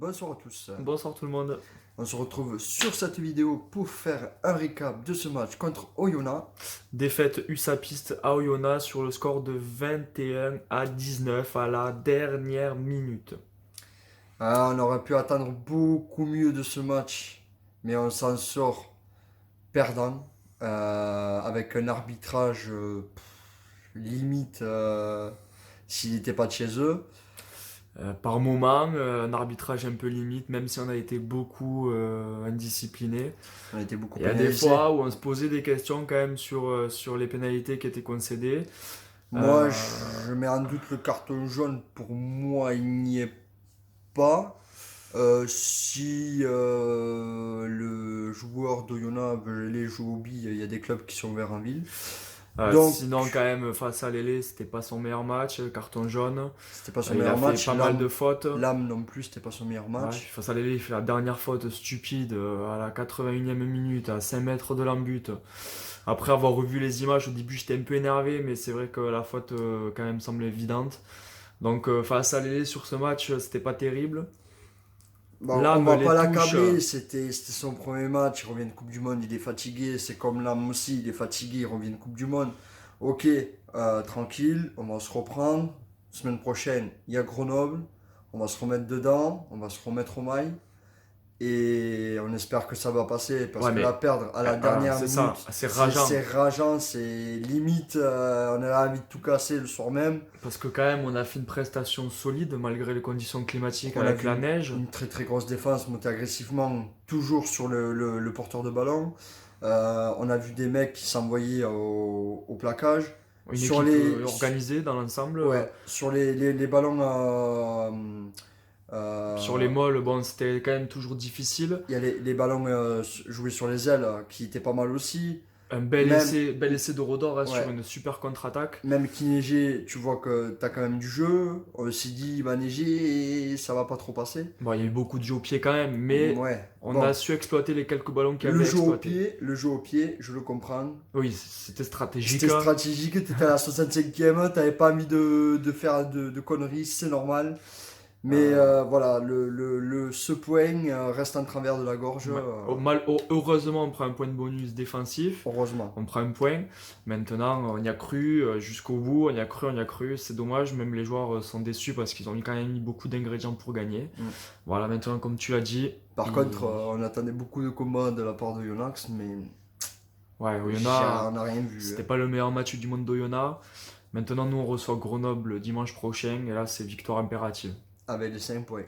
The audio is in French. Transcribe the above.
Bonsoir à tous. Bonsoir tout le monde. On se retrouve sur cette vidéo pour faire un récap de ce match contre Oyonnax. Défaite USAPiste à Oyonnax sur le score de 21-19 à la dernière minute. On aurait pu attendre beaucoup mieux de ce match, mais on s'en sort perdant avec un arbitrage limite s'il n'était pas de chez eux. Par moment, un arbitrage un peu limite, même si on a été beaucoup indisciplinés. On a été beaucoup Il y a des pénalisés. fois où on se posait des questions quand même sur les pénalités qui étaient concédées. Moi, Euh, je mets en doute le carton jaune. Pour moi, il n'y est pas. Si le joueur d'Oyonnax veut aller jouer au billes, il y a des clubs qui sont ouverts en ville. Donc, Sinon, quand même, face à Lélé, c'était pas son meilleur match, carton jaune. c'était pas son Il a meilleur fait match. pas mal de fautes. L'âme non plus, c'était pas son meilleur Ouais, match. face à Lélé, il fait la dernière faute stupide à la 81e minute, à 5 mètres de l'embut. Après avoir revu les images, au début j'étais un peu énervé, mais c'est vrai que la faute quand même semblait évidente. Donc face à Lélé sur ce match, c'était pas terrible. Bon, on L'âme va les pas touche. l'accabler, c'était son premier match, il revient de Coupe du Monde, il est fatigué, c'est comme l'âme aussi, il est fatigué, il revient de Coupe du Monde. Ok, tranquille, on va se reprendre. Semaine prochaine, il y a Grenoble, on va se remettre dedans, on va se remettre au mailles. Et on espère que ça va passer, parce Ouais, que mais la perdre à la voilà, dernière c'est ça, minute, c'est rageant. c'est rageant, c'est limite, on a envie de tout casser le soir même. Parce que quand même, on a fait une prestation solide malgré les conditions climatiques On a avec vu la neige. une très très grosse défense monter agressivement, toujours sur le porteur de ballon. On a vu des mecs qui s'envoyaient au plaquage. Une Sur équipe les, organisée dans l'ensemble. ouais, sur les ballons, Sur les euh, molles, bon, c'était quand même toujours difficile. il y a les ballons joués sur les ailes qui étaient pas mal aussi. Un Même, bel essai de Rodor hein, sur ouais, une super contre-attaque. même qu'il neigeait, tu vois que t'as quand même du jeu. On s'est dit, il va neiger et ça va pas trop passer. Bon, il y a eu beaucoup de jeux au pied quand même, mais Ouais, on a bon. su exploiter les quelques ballons qu'il y avait exploités. Le jeu au pied, je le comprends. Oui, c'était stratégique. C'était stratégique, t'étais à la 65e, t'avais pas envie de faire de conneries, c'est normal. Mais Euh, voilà, ce point reste en travers de la gorge, ouais. Heureusement, on prend un point de bonus défensif. heureusement. On prend un point. Maintenant, on y a cru jusqu'au bout. On y a cru, on y a cru. C'est dommage, même les joueurs sont déçus parce qu'ils ont quand même mis beaucoup d'ingrédients pour gagner. Mm. Voilà, maintenant, comme tu l'as dit. Par contre, on attendait beaucoup de combats de la part de Yonax, mais Ouais, on Oyonnax, n'a rien vu. c'était pas le meilleur match du monde d'Oyonnax. Maintenant, nous, on reçoit Grenoble dimanche prochain. Et là, c'est victoire impérative. Avec les 5 points.